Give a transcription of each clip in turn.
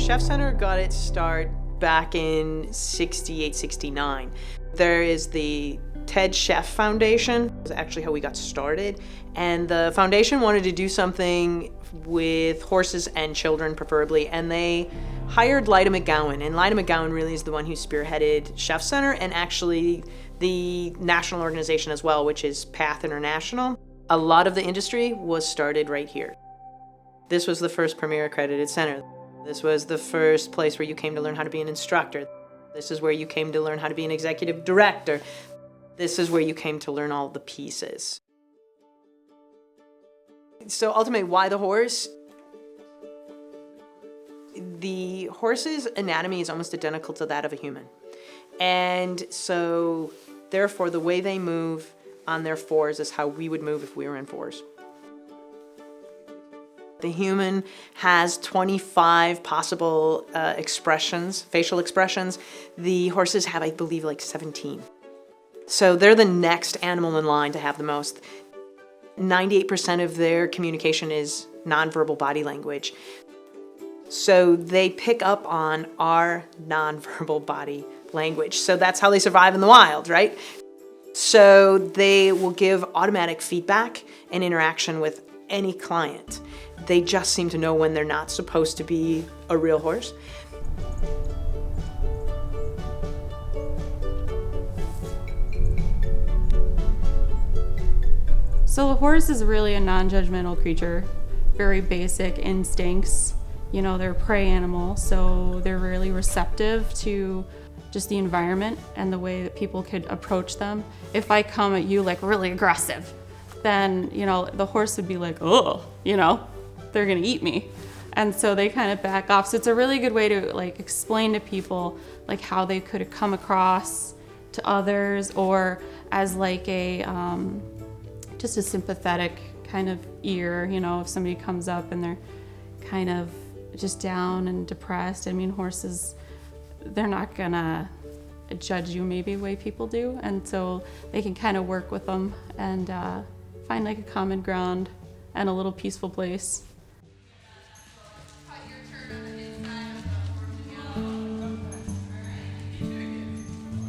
Cheff Center got its start back in 68, 69. There is the Ted Cheff Foundation. That's actually how we got started. And the foundation wanted to do something with horses and children preferably, and they hired Lyda McGowan. And Lyda McGowan really is the one who spearheaded Cheff Center and actually the national organization as well, which is PATH International. A lot of the industry was started right here. This was the first premier accredited center. This was the first place where you came to learn how to be an instructor. This is where you came to learn how to be an executive director. This is where you came to learn all the pieces. So ultimately, why the horse? The horse's anatomy is almost identical to that of a human. And so therefore, the way they move on their fours is how we would move if we were in fours. The human has 25 possible expressions, facial expressions. The horses have, I believe, like 17. So they're the next animal in line to have the most. 98% of their communication is nonverbal body language. So they pick up on our nonverbal body language. So that's how they survive in the wild, right? So they will give automatic feedback and interaction with any client. They just seem to know when they're not supposed to be a real horse. So a horse is really a non-judgmental creature, very basic instincts. You know, they're a prey animal, so they're really receptive to just the environment and the way that people could approach them. If I come at you like really aggressive, then, you know, the horse would be like, oh, you know, they're gonna eat me. And so they kind of back off. So it's a really good way to like explain to people like how they could come across to others, or as like a, just a sympathetic kind of ear, you know, if somebody comes up and they're kind of just down and depressed. I mean, horses, they're not gonna judge you maybe the way people do. And so they can kind of work with them and find like a common ground and a little peaceful place.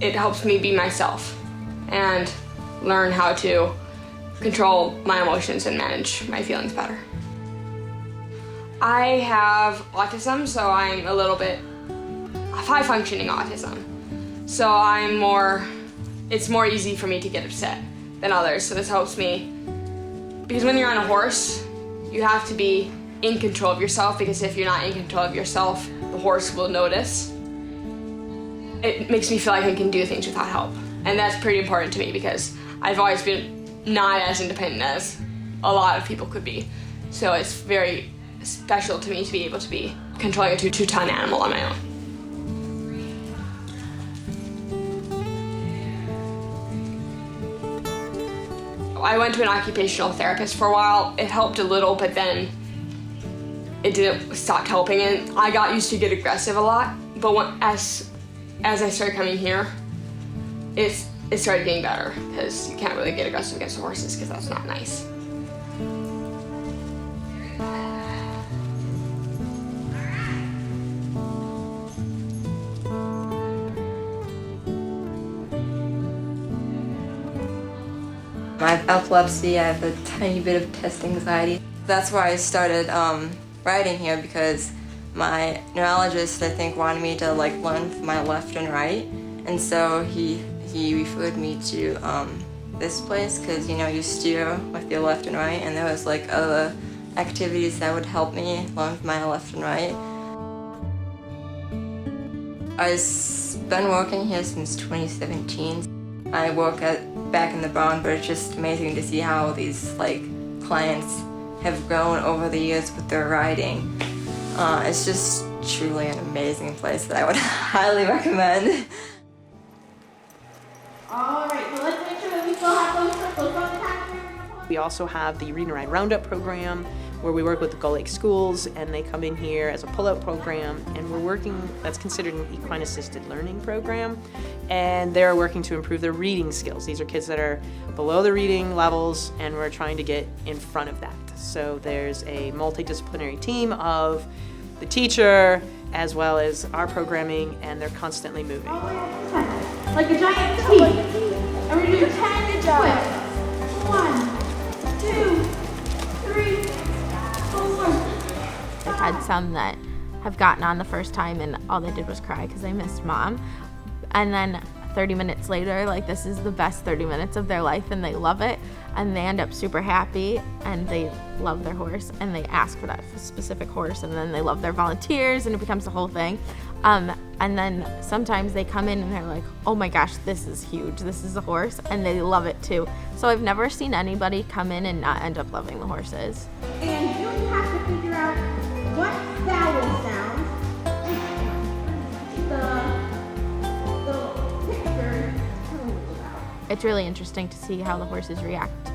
It helps me be myself and learn how to control my emotions and manage my feelings better. I have autism, so I'm a little bit high functioning autism. So it's more easy for me to get upset than others. So this helps me, because when you're on a horse, you have to be in control of yourself, because if you're not in control of yourself, the horse will notice. It makes me feel like I can do things without help. And that's pretty important to me, because I've always been not as independent as a lot of people could be. So it's very special to me to be able to be controlling a 2-ton animal on my own. I went to an occupational therapist for a while. It helped a little, but then it didn't stop helping, and I got used to get aggressive a lot. But as I started coming here, it started getting better, because you can't really get aggressive against the horses, because that's not nice. I have epilepsy, I have a tiny bit of test anxiety. That's why I started riding here, because my neurologist, I think, wanted me to like learn my left and right. And so he referred me to this place, because, you know, you steer with your left and right, and there was like other activities that would help me learn my left and right. I've been working here since 2017. I work back in the barn, but it's just amazing to see how these like clients have grown over the years with their riding. It's just truly an amazing place that I would highly recommend. All right, so let's make sure that we still have those circles on the pattern. We also have the Read and Ride Roundup program, where we work with the Gull Lake schools, and they come in here as a pull-out program, and we're working, that's considered an equine-assisted learning program, and they're working to improve their reading skills. These are kids that are below the reading levels, and we're trying to get in front of that. So there's a multidisciplinary team of the teacher as well as our programming, and they're constantly moving. Like a giant T. And we're doing 10 quick. 1, 2, 3, 4. I've had some that have gotten on the first time and all they did was cry because they missed mom. And then 30 minutes later, like, this is the best 30 minutes of their life and they love it and they end up super happy and they love their horse and they ask for that specific horse and then they love their volunteers and it becomes the whole thing. And then sometimes they come in and they're like, oh my gosh, this is huge, this is a horse, and they love it too. So I've never seen anybody come in and not end up loving the horses. And you have to figure out what vowel sounds the picture tells you about. It's really interesting to see how the horses react.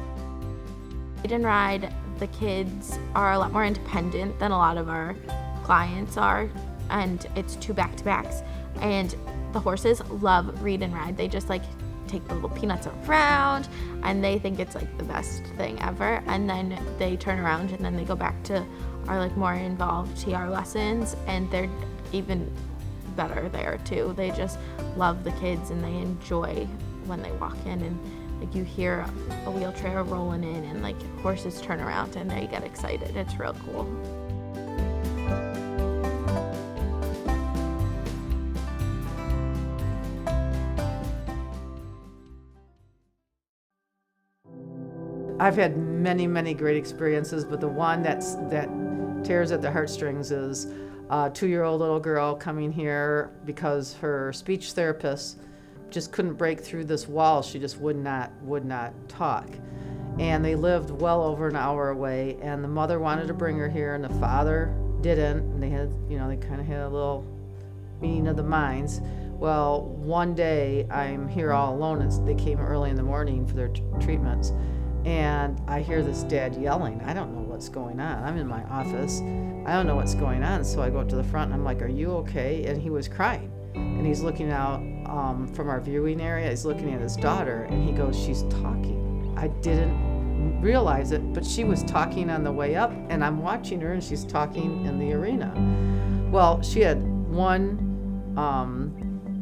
Ride and ride, the kids are a lot more independent than a lot of our clients are, and it's 2 back-to-backs. And the horses love read and ride. They just like take the little peanuts around and they think it's like the best thing ever. And then they turn around and then they go back to our like more involved TR lessons and they're even better there too. They just love the kids and they enjoy when they walk in and like you hear a wheelchair rolling in and like horses turn around and they get excited. It's real cool. I've had many, many great experiences, but the one that tears at the heartstrings is a 2-year-old little girl coming here because her speech therapist just couldn't break through this wall. She just would not talk. And they lived well over an hour away, and the mother wanted to bring her here, and the father didn't, and they had, they kind of had a little meeting of the minds. Well, one day I'm here all alone, and they came early in the morning for their treatments. And I hear this dad yelling. I don't know what's going on. I'm in my office. I don't know what's going on. So I go up to the front and I'm like, are you okay? And he was crying. And he's looking out from our viewing area. He's looking at his daughter and he goes, she's talking. I didn't realize it, but she was talking on the way up and I'm watching her and she's talking in the arena. Well, she had one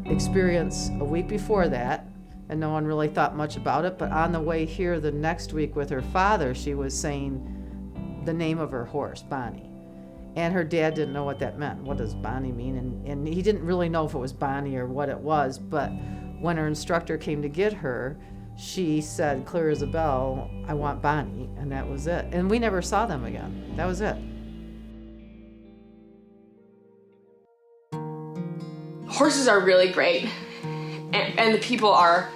experience a week before that, and no one really thought much about it, but on the way here the next week with her father, she was saying the name of her horse, Bonnie. And her dad didn't know what that meant. What does Bonnie mean? And he didn't really know if it was Bonnie or what it was, but when her instructor came to get her, she said, clear as a bell, I want Bonnie, and that was it. And we never saw them again. That was it. Horses are really great, and the people are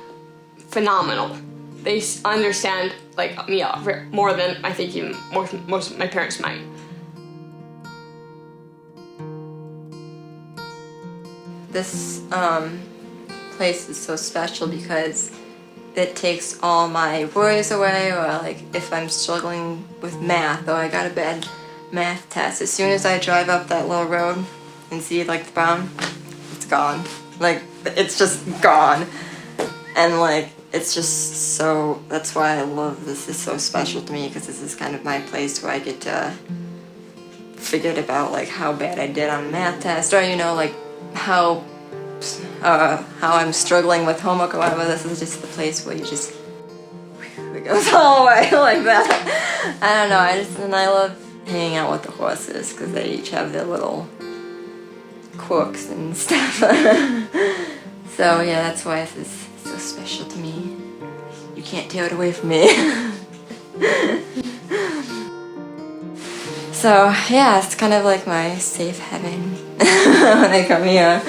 phenomenal. They understand like me more than I think even most of my parents might. This place is so special because it takes all my worries away, or like if I'm struggling with math or I got a bad math test, as soon as I drive up that little road and see like the brown, it's gone. Like, it's just gone. And like, it's just so, that's why I love this. It's so special to me because this is kind of my place where I get to forget about like how bad I did on a math test, or like how I'm struggling with homework or whatever. This is just the place where you just, it goes all away like that. I don't know, and I love hanging out with the horses because they each have their little quirks and stuff. So yeah, that's why this is so special to me. You can't tear it away from me. So yeah, it's kind of like my safe haven when I come here.